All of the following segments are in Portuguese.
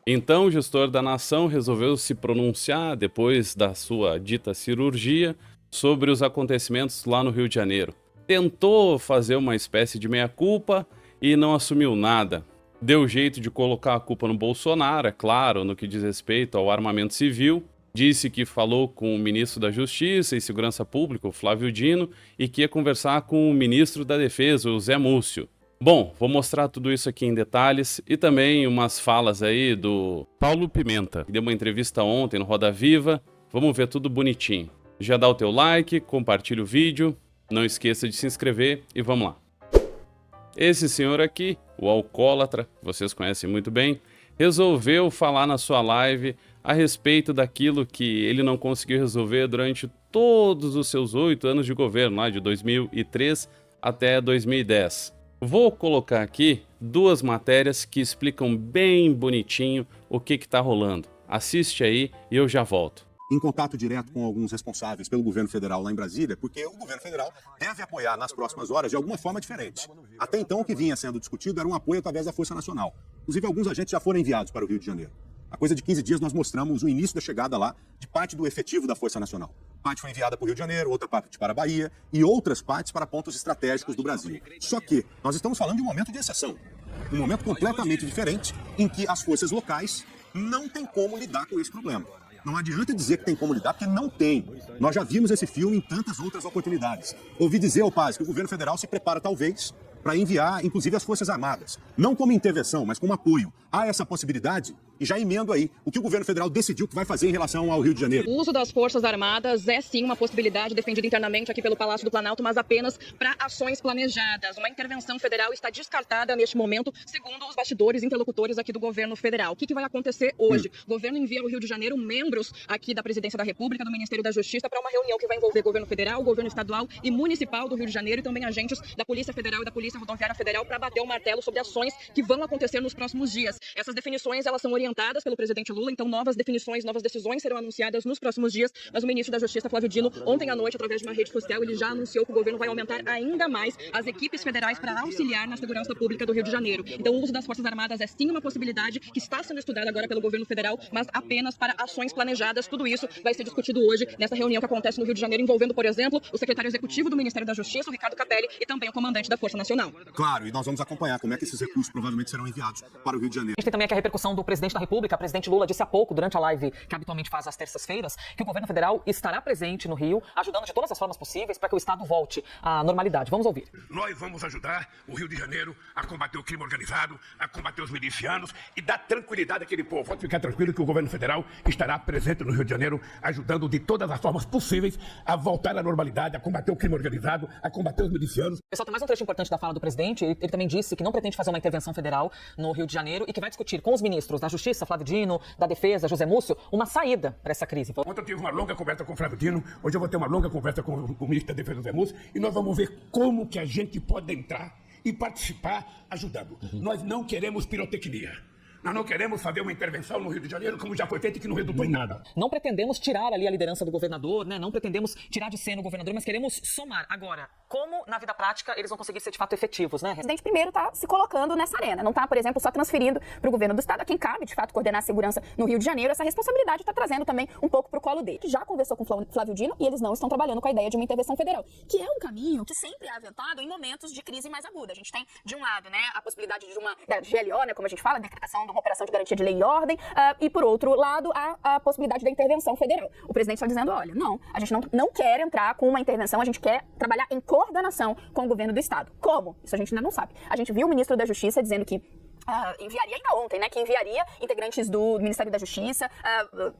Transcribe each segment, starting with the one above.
Então, o gestor da nação resolveu se pronunciar, depois da sua dita cirurgia, sobre os acontecimentos lá no Rio de Janeiro. Tentou fazer uma espécie de meia-culpa e não assumiu nada. Deu jeito de colocar a culpa no Bolsonaro, é claro, no que diz respeito ao armamento civil. Disse que falou com o ministro da Justiça e Segurança Pública, o Flávio Dino, e que ia conversar com o ministro da Defesa, o Zé Múcio. Bom, vou mostrar tudo isso aqui em detalhes e também umas falas aí do Paulo Pimenta, que deu uma entrevista ontem no Roda Viva. Vamos ver tudo bonitinho. Já dá o teu like, compartilha o vídeo, não esqueça de se inscrever e vamos lá. Esse senhor aqui, o alcoólatra, vocês conhecem muito bem, resolveu falar na sua live a respeito daquilo que ele não conseguiu resolver durante todos os seus 8 anos de governo, lá de 2003 até 2010. Vou colocar aqui 2 matérias que explicam bem bonitinho o que está rolando. Assiste aí e eu já volto. Em contato direto com alguns responsáveis pelo governo federal lá em Brasília, porque o governo federal deve apoiar nas próximas horas de alguma forma diferente. Até então, o que vinha sendo discutido era um apoio através da Força Nacional. Inclusive, alguns agentes já foram enviados para o Rio de Janeiro. Há coisa de 15 dias nós mostramos o início da chegada lá de parte do efetivo da Força Nacional. Parte foi enviada para o Rio de Janeiro, outra parte para a Bahia e outras partes para pontos estratégicos do Brasil. Só que nós estamos falando de um momento de exceção. Um momento completamente diferente em que as forças locais não têm como lidar com esse problema. Não adianta dizer que tem como lidar, porque não tem. Nós já vimos esse filme em tantas outras oportunidades. Ouvi dizer, ao Paz, que o governo federal se prepara, talvez, para enviar, inclusive, as Forças Armadas. Não como intervenção, mas como apoio. Há essa possibilidade, e já emendo aí, o que o governo federal decidiu que vai fazer em relação ao Rio de Janeiro. O uso das Forças Armadas é, sim, uma possibilidade defendida internamente aqui pelo Palácio do Planalto, mas apenas para ações planejadas. Uma intervenção federal está descartada neste momento, segundo os bastidores interlocutores aqui do governo federal. O que vai acontecer hoje? O governo envia ao Rio de Janeiro membros aqui da Presidência da República, do Ministério da Justiça, para uma reunião que vai envolver governo federal, governo estadual e municipal do Rio de Janeiro e também agentes da Polícia Federal e da Polícia Rodoviária Federal para bater o martelo sobre ações que vão acontecer nos próximos dias. Essas definições, elas são orientadas pelo presidente Lula, então novas definições, novas decisões serão anunciadas nos próximos dias, mas o ministro da Justiça, Flávio Dino, ontem à noite, através de uma rede social, ele já anunciou que o governo vai aumentar ainda mais as equipes federais para auxiliar na segurança pública do Rio de Janeiro. Então o uso das Forças Armadas é sim uma possibilidade que está sendo estudada agora pelo governo federal, mas apenas para ações planejadas. Tudo isso vai ser discutido hoje nessa reunião que acontece no Rio de Janeiro, envolvendo, por exemplo, o secretário executivo do Ministério da Justiça, o Ricardo Capelli, e também o comandante da Força Nacional. Claro, e nós vamos acompanhar como é que esses recursos provavelmente serão enviados para o Rio de Janeiro. A gente tem também aqui a repercussão do presidente da República. O presidente Lula disse há pouco, durante a live que habitualmente faz às terças-feiras, que o governo federal estará presente no Rio, ajudando de todas as formas possíveis para que o Estado volte à normalidade. Vamos ouvir. Nós vamos ajudar o Rio de Janeiro a combater o crime organizado, a combater os milicianos e dar tranquilidade àquele povo. Pode ficar tranquilo que o governo federal estará presente no Rio de Janeiro, ajudando de todas as formas possíveis a voltar à normalidade, a combater o crime organizado, a combater os milicianos. Pessoal, tem mais um trecho importante da fala do presidente. Ele também disse que não pretende fazer uma intervenção federal no Rio de Janeiro e que vai discutir com os ministros da Justiça, Flávio Dino, da Defesa, José Múcio, uma saída para essa crise. Ontem eu tive uma longa conversa com o Flávio Dino, hoje eu vou ter uma longa conversa com o ministro da Defesa, José Múcio, e nós vamos ver como que a gente pode entrar e participar ajudando. Nós não queremos pirotecnia. Nós não queremos fazer uma intervenção no Rio de Janeiro como já foi feito e que não resultou em nada. Não pretendemos tirar ali a liderança do governador, né? Não pretendemos tirar de cena o governador, mas queremos somar. Agora, como na vida prática eles vão conseguir ser de fato efetivos, né? O presidente primeiro está se colocando nessa arena, não está, por exemplo, só transferindo para o governo do estado, a quem cabe de fato coordenar a segurança no Rio de Janeiro. Essa responsabilidade está trazendo também um pouco para o colo dele. Já conversou com o Flávio Dino e eles não estão trabalhando com a ideia de uma intervenção federal, que é um caminho que sempre é aventado em momentos de crise mais aguda. A gente tem, de um lado, né, a possibilidade de uma da GLO, né, como a gente fala, decretação de uma operação de garantia de lei e ordem, e por outro lado, a possibilidade da intervenção federal. O presidente está dizendo, olha, não, a gente não quer entrar com uma intervenção, a gente quer trabalhar em coordenação com o governo do estado. Como? Isso a gente ainda não sabe. A gente viu o ministro da Justiça dizendo que enviaria ainda ontem, né, que enviaria integrantes do Ministério da Justiça,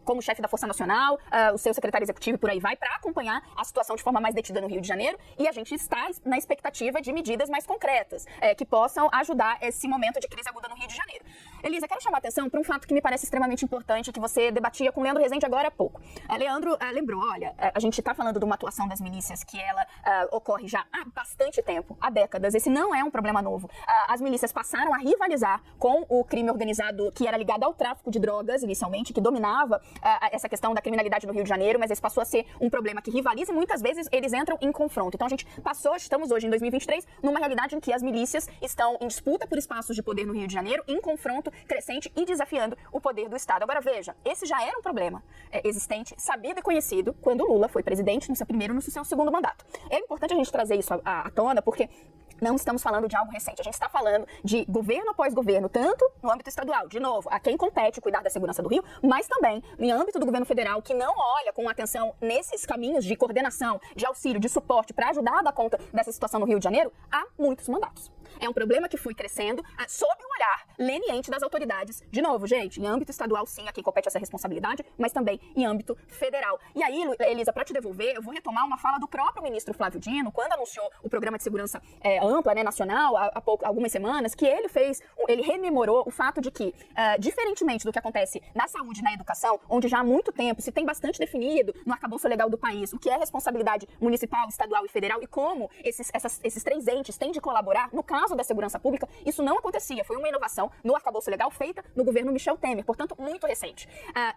como chefe da Força Nacional, o seu secretário executivo e por aí vai, para acompanhar a situação de forma mais detida no Rio de Janeiro, e a gente está na expectativa de medidas mais concretas, que possam ajudar esse momento de crise aguda no Rio de Janeiro. Elisa, quero chamar a atenção para um fato que me parece extremamente importante, que você debatia com o Leandro Rezende agora há pouco. Leandro lembrou, olha, a gente está falando de uma atuação das milícias que ela ocorre já há bastante tempo, há décadas. Esse não é um problema novo. As milícias passaram a rivalizar com o crime organizado que era ligado ao tráfico de drogas, inicialmente, que dominava essa questão da criminalidade no Rio de Janeiro, mas esse passou a ser um problema que rivaliza e muitas vezes eles entram em confronto. Então a gente estamos hoje em 2023, numa realidade em que as milícias estão em disputa por espaços de poder no Rio de Janeiro, em confronto muito crescente e desafiando o poder do Estado. Agora veja, esse já era um problema existente, sabido e conhecido quando Lula foi presidente no seu primeiro e no seu segundo mandato. É importante a gente trazer isso à tona, porque não estamos falando de algo recente, a gente está falando de governo após governo, tanto no âmbito estadual, de novo, a quem compete cuidar da segurança do Rio, mas também em âmbito do governo federal, que não olha com atenção nesses caminhos de coordenação, de auxílio, de suporte para ajudar a dar conta dessa situação no Rio de Janeiro há muitos mandatos. É um problema que foi crescendo sob o olhar leniente das autoridades. De novo, gente, em âmbito estadual, sim, a quem compete essa responsabilidade, mas também em âmbito federal. E aí, Elisa, para te devolver, eu vou retomar uma fala do próprio ministro Flávio Dino, quando anunciou o Programa de Segurança Ampla, né, nacional, há algumas semanas, que ele rememorou o fato de que, diferentemente do que acontece na saúde e na educação, onde já há muito tempo se tem bastante definido no arcabouço legal do país o que é responsabilidade municipal, estadual e federal e como esses três entes têm de colaborar, no caso da segurança pública, isso não acontecia. Foi uma inovação no arcabouço legal feita no governo Michel Temer, portanto, muito recente.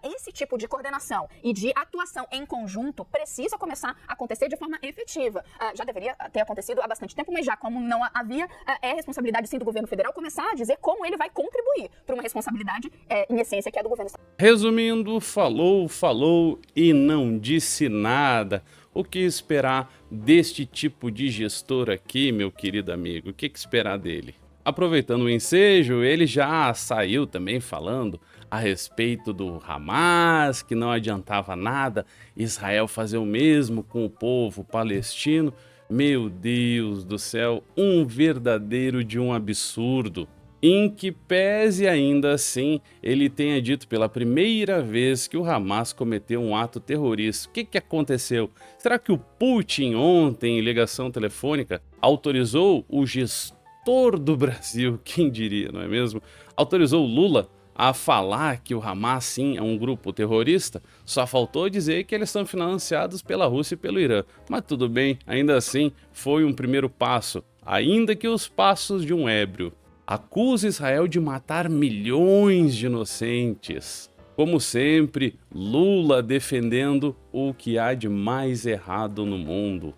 Esse tipo de coordenação e de atuação em conjunto precisa começar a acontecer de forma efetiva. Já deveria ter acontecido há bastante tempo, mas já como não havia, é responsabilidade sim do governo federal começar a dizer como ele vai contribuir para uma responsabilidade, em essência, que é do governo estadual. Resumindo, falou e não disse nada. O que esperar deste tipo de gestor aqui, meu querido amigo? O que esperar dele? Aproveitando o ensejo, ele já saiu também falando a respeito do Hamas, que não adiantava nada Israel fazer o mesmo com o povo palestino. Meu Deus do céu, um verdadeiro de um absurdo. Em que pese ainda assim ele tenha dito pela primeira vez que o Hamas cometeu um ato terrorista. O que aconteceu? Será que o Putin ontem, em ligação telefônica, autorizou o gestor do Brasil, quem diria, não é mesmo? Autorizou o Lula a falar que o Hamas sim é um grupo terrorista? Só faltou dizer que eles são financiados pela Rússia e pelo Irã. Mas tudo bem, ainda assim foi um primeiro passo, ainda que os passos de um ébrio. Acusa Israel de matar milhões de inocentes. Como sempre, Lula defendendo o que há de mais errado no mundo.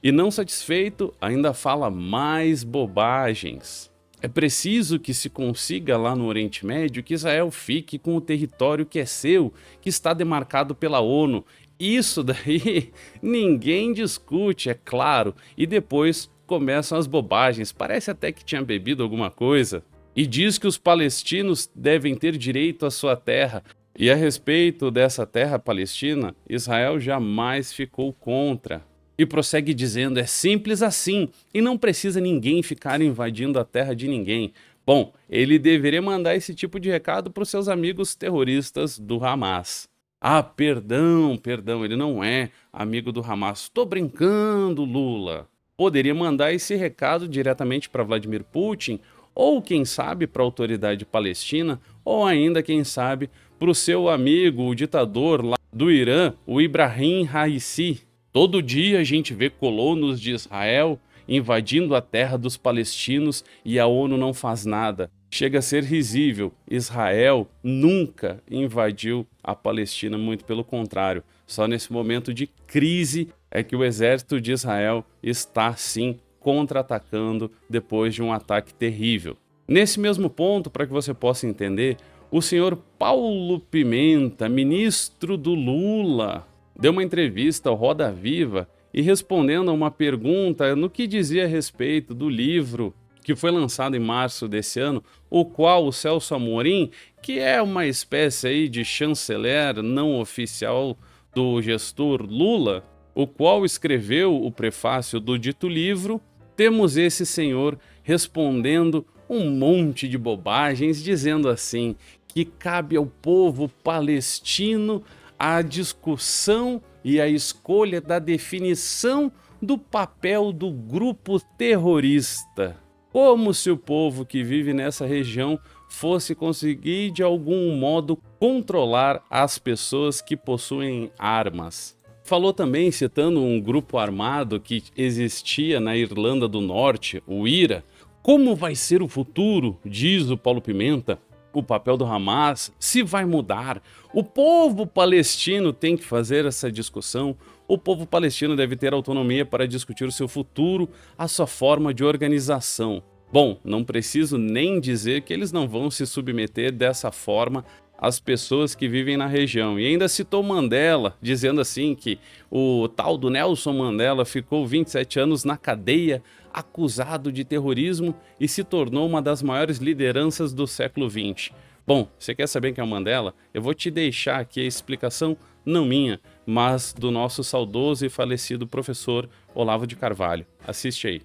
E não satisfeito, ainda fala mais bobagens. É preciso que se consiga lá no Oriente Médio que Israel fique com o território que é seu, que está demarcado pela ONU. Isso daí ninguém discute, é claro, e depois começam as bobagens, parece até que tinha bebido alguma coisa, e diz que os palestinos devem ter direito à sua terra, e a respeito dessa terra palestina, Israel jamais ficou contra. E prossegue dizendo, é simples assim, e não precisa ninguém ficar invadindo a terra de ninguém. Bom, ele deveria mandar esse tipo de recado para os seus amigos terroristas do Hamas. Ah, perdão, ele não é amigo do Hamas, tô brincando, Lula. Poderia mandar esse recado diretamente para Vladimir Putin, ou quem sabe para a autoridade palestina, ou ainda, quem sabe, para o seu amigo, o ditador lá do Irã, o Ibrahim Raisi. Todo dia a gente vê colonos de Israel invadindo a terra dos palestinos e a ONU não faz nada. Chega a ser risível. Israel nunca invadiu a Palestina, muito pelo contrário. Só nesse momento de crise é que o exército de Israel está, sim, contra-atacando depois de um ataque terrível. Nesse mesmo ponto, para que você possa entender, o senhor Paulo Pimenta, ministro do Lula, deu uma entrevista ao Roda Viva e respondendo a uma pergunta no que dizia a respeito do livro que foi lançado em março desse ano, o qual o Celso Amorim, que é uma espécie aí de chanceler não oficial do gestor Lula, o qual escreveu o prefácio do dito livro, temos esse senhor respondendo um monte de bobagens, dizendo assim que cabe ao povo palestino a discussão e a escolha da definição do papel do grupo terrorista. Como se o povo que vive nessa região fosse conseguir de algum modo controlar as pessoas que possuem armas. Falou também, citando um grupo armado que existia na Irlanda do Norte, o IRA, como vai ser o futuro, diz o Paulo Pimenta, o papel do Hamas, se vai mudar. O povo palestino tem que fazer essa discussão. O povo palestino deve ter autonomia para discutir o seu futuro, a sua forma de organização. Bom, não preciso nem dizer que eles não vão se submeter dessa forma às pessoas que vivem na região. E ainda citou Mandela, dizendo assim que o tal do Nelson Mandela ficou 27 anos na cadeia, acusado de terrorismo e se tornou uma das maiores lideranças do século XX. Bom, você quer saber quem é o Mandela? Eu vou te deixar aqui a explicação, não minha, mas do nosso saudoso e falecido professor Olavo de Carvalho. Assiste aí.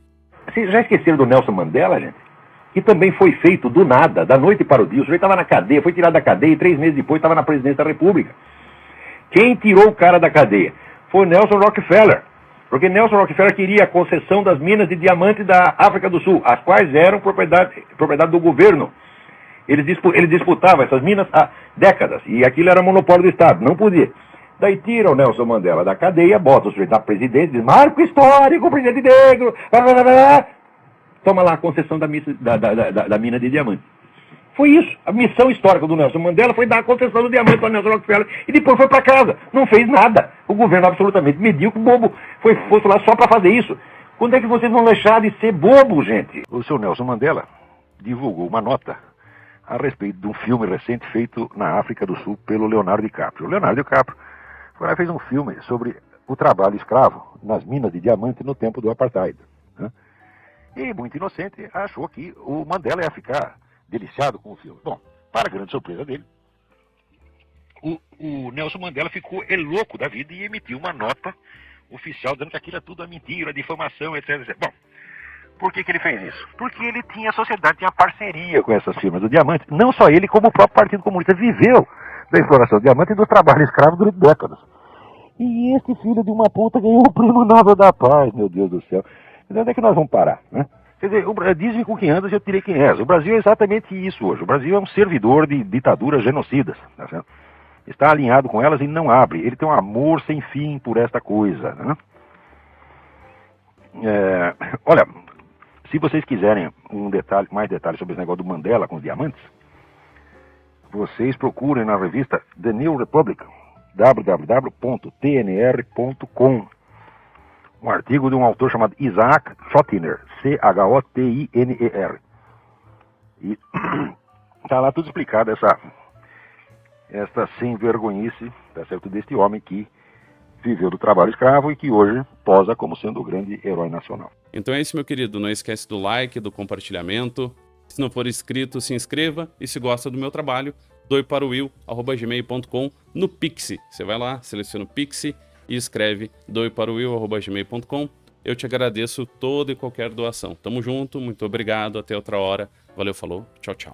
Vocês já esqueceram do Nelson Mandela, gente? Que também foi feito do nada, da noite para o dia. O sujeito estava na cadeia, foi tirado da cadeia e 3 meses depois estava na presidência da República. Quem tirou o cara da cadeia foi Nelson Rockefeller. Porque Nelson Rockefeller queria a concessão das minas de diamante da África do Sul, as quais eram propriedade do governo. Ele disputava essas minas há décadas, e aquilo era monopólio do Estado, não podia. Daí tira o Nelson Mandela da cadeia, bota o sujeito na presidência, diz, marco histórico, presidente negro, toma lá a concessão da mina de diamante. Foi isso. A missão histórica do Nelson Mandela foi dar a concessão do diamante para o Nelson Rockefeller e depois foi para casa. Não fez nada. O governo absolutamente medíocre, bobo, foi lá só para fazer isso. Quando é que vocês vão deixar de ser bobo, gente? O seu Nelson Mandela divulgou uma nota a respeito de um filme recente feito na África do Sul pelo Leonardo DiCaprio. O Leonardo DiCaprio foi lá e fez um filme sobre o trabalho escravo nas minas de diamante no tempo do apartheid, né? E, muito inocente, achou que o Mandela ia ficar deliciado com o filme. Bom, para a grande surpresa dele, o Nelson Mandela ficou louco da vida e emitiu uma nota oficial dizendo que aquilo é tudo mentira, difamação, etc, etc. Bom, por que ele fez isso? Porque ele tinha a sociedade, tinha parceria com essas firmas do diamante. Não só ele, como o próprio Partido Comunista viveu da exploração do diamante e do trabalho escravo durante décadas. E este filho de uma puta ganhou o Prêmio Nobel da Paz, meu Deus do céu. Onde é que nós vamos parar, né? Quer dizer, diz-me com quem andas, eu tirei quem és. O Brasil é exatamente isso hoje. O Brasil é um servidor de ditaduras genocidas, tá certo? Está alinhado com elas e não abre. Ele tem um amor sem fim por esta coisa, né? Olha, se vocês quiserem mais detalhes sobre esse negócio do Mandela com os diamantes, vocês procurem na revista The New Republic, www.tnr.com, um artigo de um autor chamado Isaac Chotiner, Chotiner. E está lá tudo explicado, essa sem vergonhice, tá certo, deste homem que viveu do trabalho escravo e que hoje posa como sendo o grande herói nacional. Então é isso, meu querido. Não esquece do like, do compartilhamento. Se não for inscrito, se inscreva. E se gosta do meu trabalho, doiparowill@gmail.com no Pix. Você vai lá, seleciona o Pix e escreve doiparowill@gmail.com. Eu te agradeço toda e qualquer doação. Tamo junto, muito obrigado, até outra hora. Valeu, falou, tchau, tchau.